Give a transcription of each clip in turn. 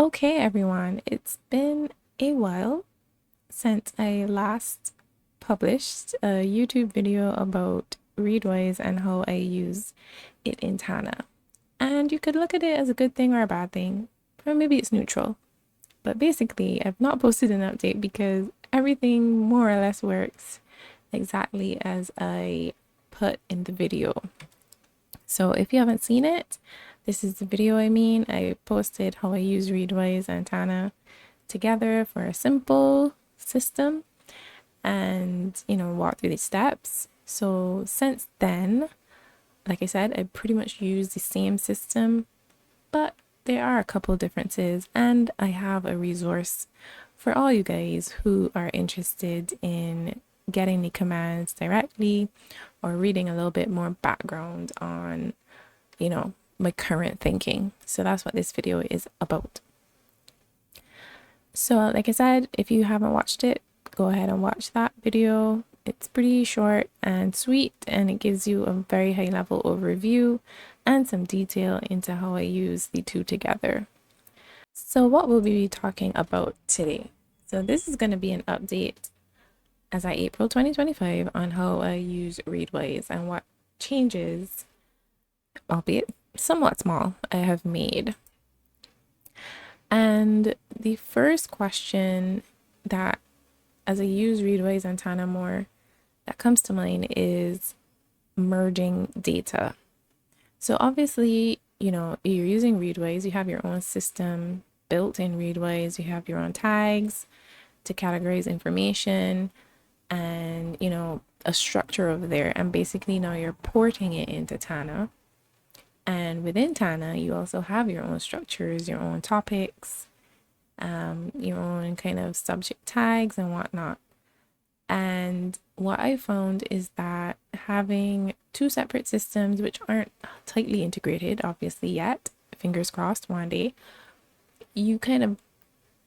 Okay, everyone, it's been a while since I last published a YouTube video about Readwise and how I use it in Tana. And you could look at it as a good thing or a bad thing, or maybe it's neutral. But basically, I've not posted an update because everything more or less works exactly as I put in the video. So if you haven't seen it, this is the video I posted how I use Readwise and Tana together for a simple system and walk through the steps. So since then, like I said, I pretty much use the same system, but there are a couple differences, and I have a resource for all you guys who are interested in getting the commands directly or reading a little bit more background on my current thinking. So that's what this video is about. So like I said, if you haven't watched it, go ahead and watch that video. It's pretty short and sweet, and it gives you a very high level overview and some detail into how I use the two together. So what will we be talking about today? So this is going to be an update as of April 2025 on how I use Readwise and what changes, albeit somewhat small, I have made. And the first question that, as I use Readwise and Tana more, that comes to mind is merging data. So obviously, you're using Readwise, you have your own system built in Readwise, you have your own tags to categorize information and, a structure over there. And basically now you're porting it into Tana. And within Tana, you also have your own structures, your own topics, your own kind of subject tags and whatnot. And what I found is that having two separate systems, which aren't tightly integrated, obviously, yet, fingers crossed, one day, you kind of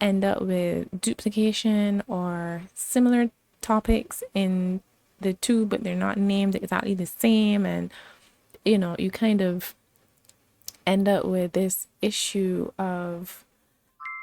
end up with duplication or similar topics in the two, but they're not named exactly the same. And, you kind of end up with this issue of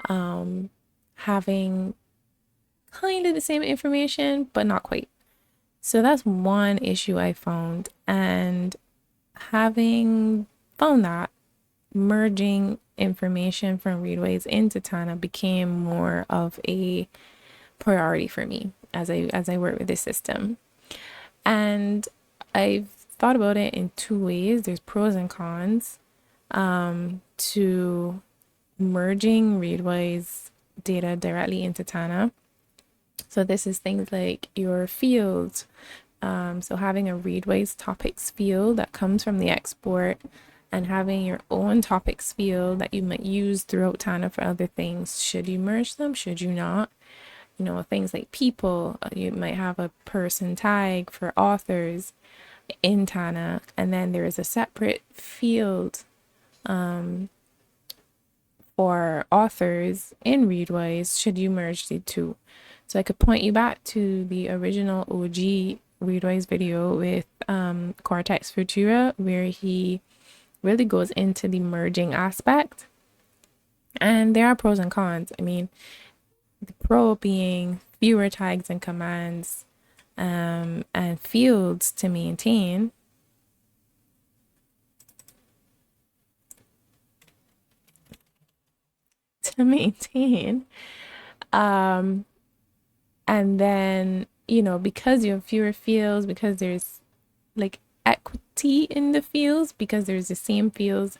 having kind of the same information, but not quite. So that's one issue I found. And having found that, merging information from Readwise into Tana became more of a priority for me as I work with this system. And I've thought about it in two ways. There's pros and cons to merging Readwise data directly into Tana. So this is things like your fields. So having a Readwise topics field that comes from the export and having your own topics field that you might use throughout Tana for other things. Should you merge them? Should you not? Things like people, you might have a person tag for authors in Tana, and then there is a separate field for authors in Readwise should you merge the two. So I could point you back to the original OG Readwise video with Cortex Futura, where he really goes into the merging aspect. And there are pros and cons. I mean, the pro being fewer tags and commands and fields to maintain. And then, because you have fewer fields, because there's like equity in the fields, because there's the same fields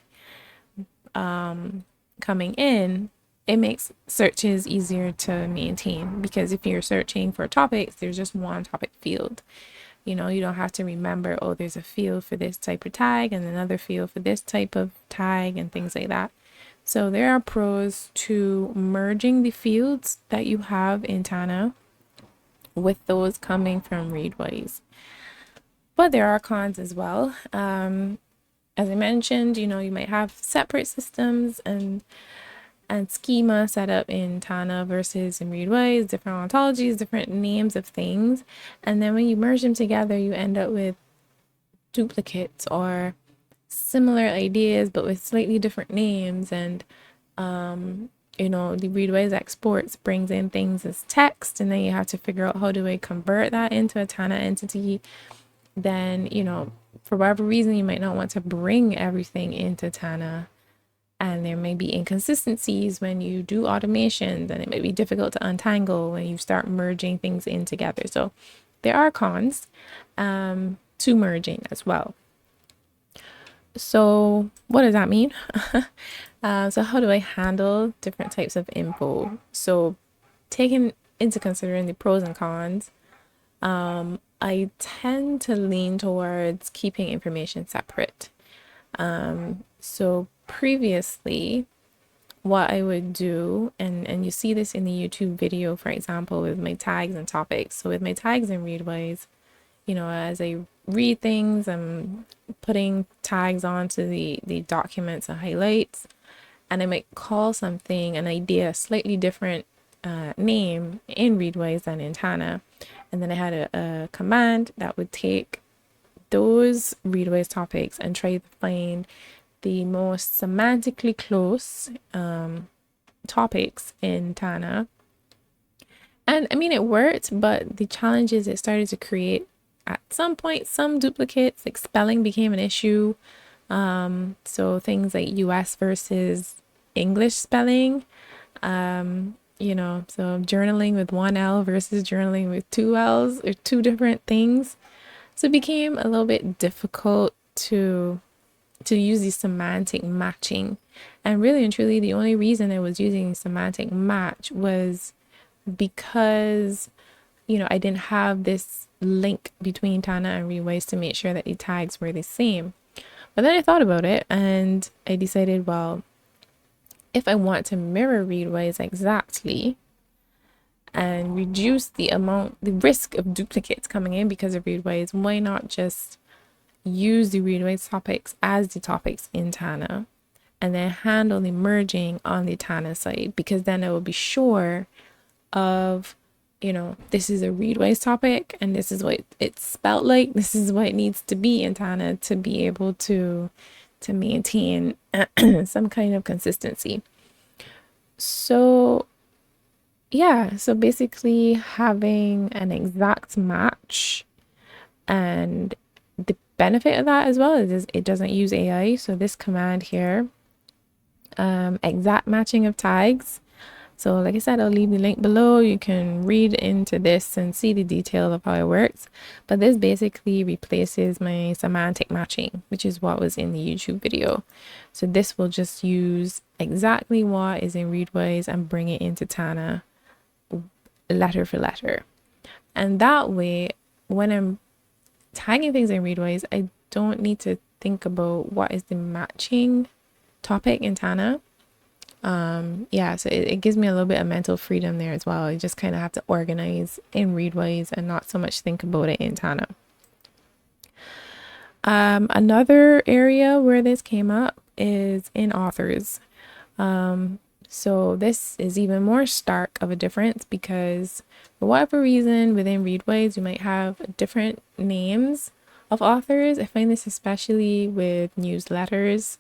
coming in, it makes searches easier to maintain. Because if you're searching for topics, there's just one topic field. You don't have to remember, oh, there's a field for this type of tag and another field for this type of tag and things like that. So there are pros to merging the fields that you have in Tana with those coming from Readwise. But there are cons as well. As I mentioned, you might have separate systems and schema set up in Tana versus in Readwise, different ontologies, different names of things. And then when you merge them together, you end up with duplicates or similar ideas but with slightly different names. And the Readwise exports brings in things as text, and then you have to figure out how do I convert that into a Tana entity. Then, for whatever reason, you might not want to bring everything into Tana. And there may be inconsistencies when you do automations, and it may be difficult to untangle when you start merging things in together. So there are cons to merging as well. So what does that mean? So how do I handle different types of info? So taking into considering the pros and cons, I tend to lean towards keeping information separate. So previously, what I would do, and you see this in the YouTube video, for example, with my tags and topics. So with my tags in Readwise, as I read things, I'm putting tags onto the documents and highlights, and I might call something an idea slightly different name in Readwise than in Tana. And then I had a command that would take those Readwise topics and try to find the most semantically close topics in Tana. And I mean, it worked, but the challenge is it started to create at some point some duplicates, like spelling became an issue. So things like US versus English spelling, so journaling with one L versus journaling with two L's are two different things. So it became a little bit difficult to use the semantic matching. And really and truly, the only reason I was using semantic match was because, I didn't have this link between Tana and Readwise to make sure that the tags were the same. But then I thought about it and I decided, well, if I want to mirror Readwise exactly and reduce the risk of duplicates coming in because of Readwise, why not just use the Readwise topics as the topics in Tana and then handle the merging on the Tana side, because then I will be sure of, this is a Readwise topic and this is what it's spelt like. This is what it needs to be in Tana to be able to maintain some kind of consistency. So yeah, so basically having an exact match, and the benefit of that as well is it doesn't use AI. So this command here, exact matching of tags. So like I said, I'll leave the link below. You can read into this and see the detail of how it works. But this basically replaces my semantic matching, which is what was in the YouTube video. So this will just use exactly what is in Readwise and bring it into Tana letter for letter. And that way, when I'm tagging things in Readwise, I don't need to think about what is the matching topic in Tana. So it gives me a little bit of mental freedom there as well. I just kind of have to organize in Readwise and not so much think about it in Tana. Another area where this came up is in authors. So this is even more stark of a difference because for whatever reason within Readwise, you might have different names of authors. I find this especially with newsletters.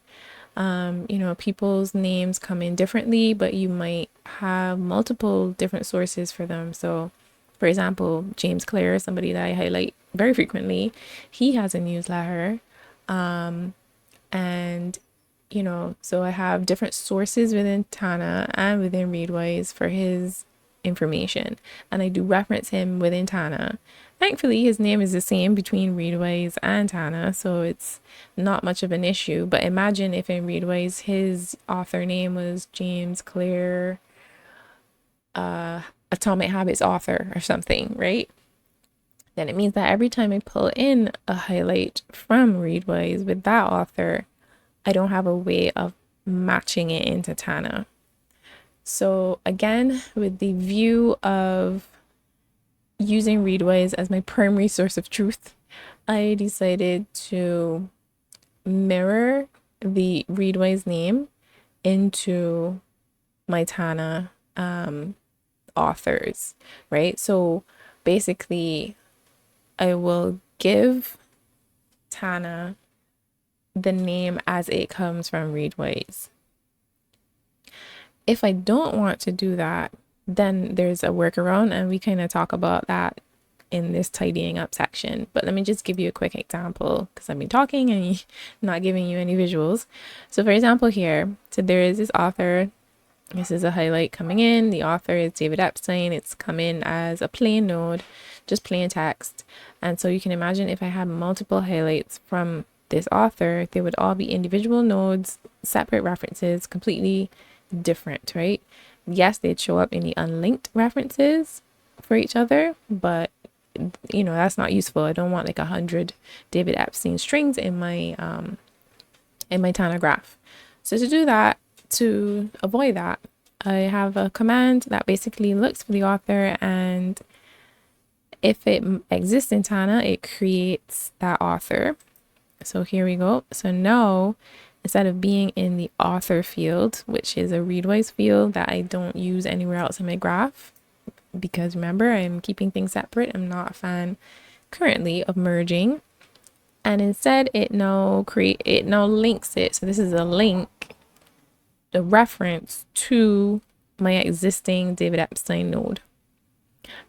People's names come in differently, but you might have multiple different sources for them. So for example, James Clear, somebody that I highlight very frequently, he has a newsletter. So I have different sources within Tana and within Readwise for his information. And I do reference him within Tana. Thankfully, his name is the same between Readwise and Tana, so it's not much of an issue. But imagine if in Readwise his author name was James Clear, Atomic Habits author or something, right? Then it means that every time I pull in a highlight from Readwise with that author, I don't have a way of matching it into Tana. So again, with the view of using Readwise as my primary source of truth, I decided to mirror the Readwise name into my Tana authors, right? So basically, I will give Tana the name as it comes from Readwise. If I don't want to do that, then there's a workaround, and we kind of talk about that in this tidying up section. But let me just give you a quick example because I've been talking and not giving you any visuals. So for example here, so there is this author. This is a highlight coming in. The author is David Epstein. It's come in as a plain node, just plain text. And so you can imagine if I had multiple highlights from this author, they would all be individual nodes, separate references, completely different, right? Yes, they'd show up in the unlinked references for each other, but that's not useful. I don't want like 100 David Epstein strings in my Tana graph. So to do that, to avoid that, I have a command that basically looks for the author, and if it exists in Tana, it creates that author. So here we go. So now, instead of being in the author field, which is a Readwise field that I don't use anywhere else in my graph, because remember, I'm keeping things separate. I'm not a fan currently of merging. And instead it now links it. So this is a link, the reference to my existing David Epstein node.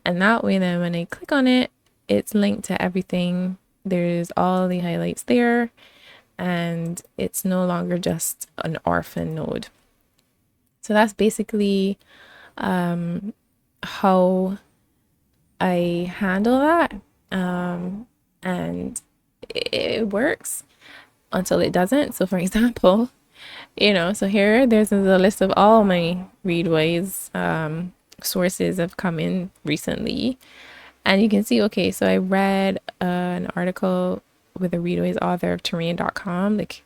And that way then when I click on it, it's linked to everything. There's all the highlights there, and it's no longer just an orphan node. So that's basically how I handle that. And it works until it doesn't. So for example, so here there's a list of all my Readwise sources have come in recently. And you can see, okay, so I read an article with a Readwise author of terrain.com. Like,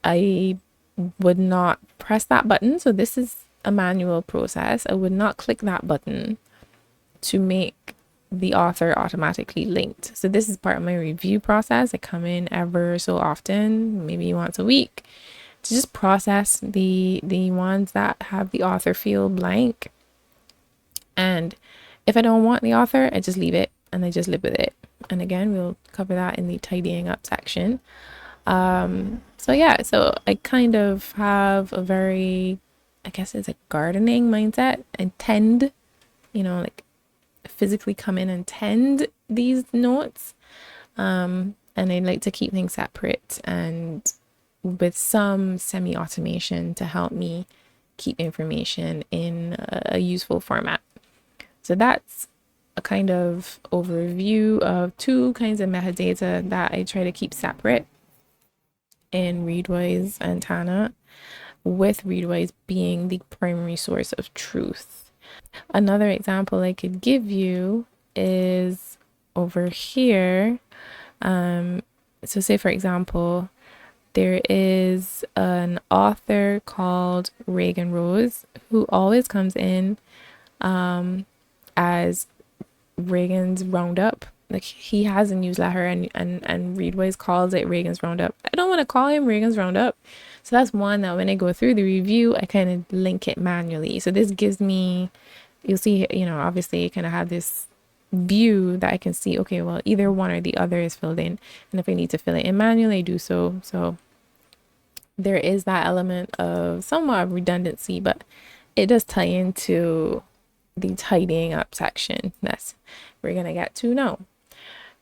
I would not press that button. So this is a manual process. I would not click that button to make the author automatically linked. So this is part of my review process. I come in ever so often, maybe once a week, to just process the ones that have the author field blank. And if I don't want the author, I just leave it and I just live with it. And again, we'll cover that in the tidying up section. So yeah, so I kind of have a very, I guess it's a gardening mindset, and tend, like physically come in and tend these notes. And I like to keep things separate and with some semi-automation to help me keep information in a useful format. So that's a kind of overview of two kinds of metadata that I try to keep separate in Readwise and Tana, with Readwise being the primary source of truth. Another example I could give you is over here. So say for example, there is an author called Reagan Rose who always comes in as Reagan's Roundup. Like, he has a newsletter, and Readwise calls it Reagan's Roundup. I don't want to call him Reagan's Roundup. So that's one that when I go through the review, I kind of link it manually. So this gives me, you'll see, obviously you kind of have this view that I can see, okay, well, either one or the other is filled in. And if I need to fill it in manually, I do so. So there is that element of somewhat of redundancy, but it does tie into the tidying up section that we're going to get to now.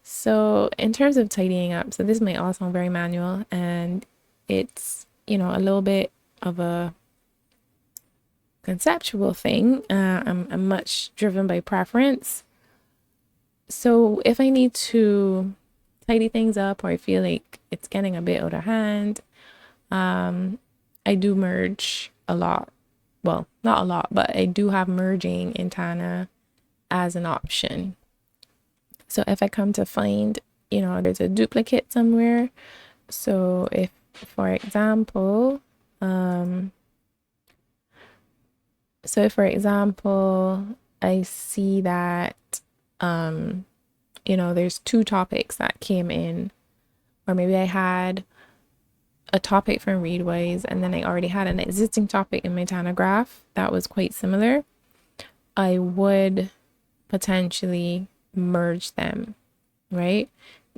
So in terms of tidying up, so this might all sound very manual, and it's, a little bit of a conceptual thing. I'm much driven by preference. So if I need to tidy things up, or I feel like it's getting a bit out of hand, I do merge a lot. Well, not a lot, but I do have merging in Tana as an option. So if I come to find, there's a duplicate somewhere. So if, for example, I see that, there's two topics that came in, or maybe I had a topic from Readwise and then I already had an existing topic in my Tana graph that was quite similar, I would potentially merge them, right?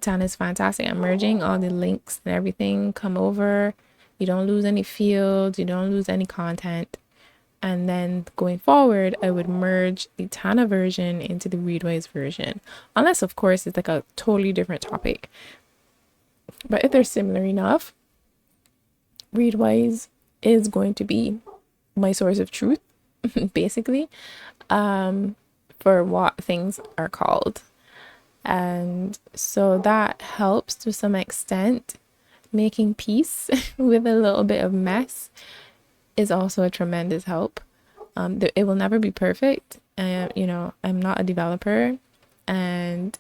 Tana is fantastic at merging. All the links and everything come over. You don't lose any fields, you don't lose any content. And then going forward, I would merge the Tana version into the Readwise version. Unless, of course, it's like a totally different topic. But if they're similar enough, Readwise is going to be my source of truth, basically, for what things are called. And so that helps to some extent. Making peace with a little bit of mess is also a tremendous help. It will never be perfect. I'm not a developer, and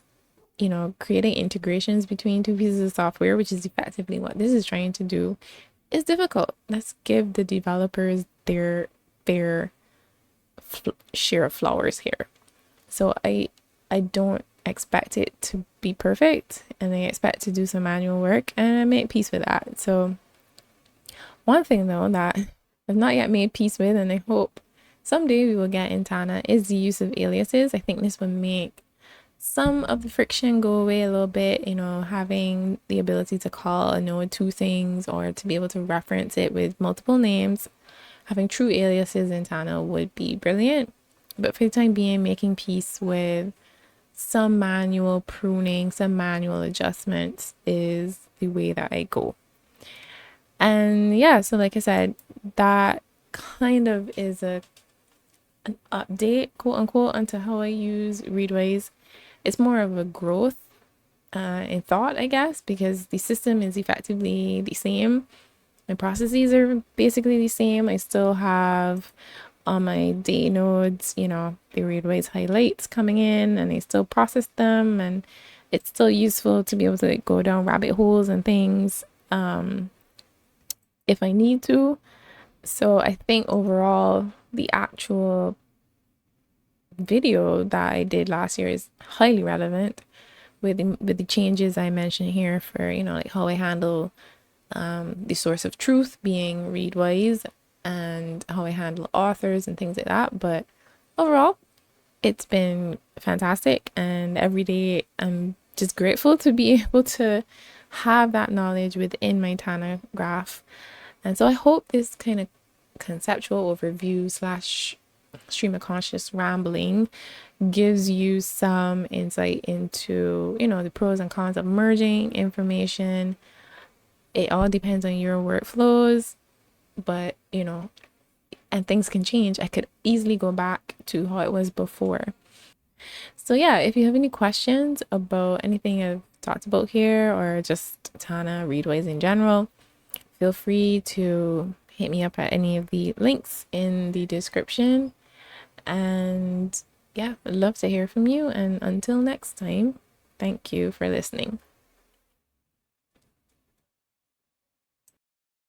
creating integrations between two pieces of software, which is effectively what this is trying to do, is difficult. Let's give the developers their fair share of flowers here. So I don't expect it to be perfect, and I expect to do some manual work, and I make peace with that. So one thing though that I've not yet made peace with, and I hope someday we will get in Tana, is the use of aliases. I think this would make some of the friction go away a little bit, having the ability to call a node two things or to be able to reference it with multiple names. Having true aliases in Tana would be brilliant. But for the time being, making peace with some manual pruning, some manual adjustments is the way that I go. And yeah, so like I said, that kind of is an update, quote unquote, onto how I use Readwise. It's more of a growth in thought, I guess, because the system is effectively the same. My processes are basically the same. I still have on my day nodes, the Readwise highlights coming in, and I still process them, and it's still useful to be able to go down rabbit holes and things if I need to. So I think overall, the actual video that I did last year is highly relevant with the changes I mentioned here for like how I handle the source of truth being Readwise and how I handle authors and things like that. But overall, it's been fantastic, and every day I'm just grateful to be able to have that knowledge within my Tana graph. And so I hope this kind of conceptual overview slash stream of conscious rambling gives you some insight into the pros and cons of merging information. It all depends on your workflows, but and things can change. I could easily go back to how it was before. So yeah, if you have any questions about anything I've talked about here, or just Tana Readwise in general, feel free to hit me up at any of the links in the description. And yeah, I'd love to hear from you. And until next time, thank you for listening.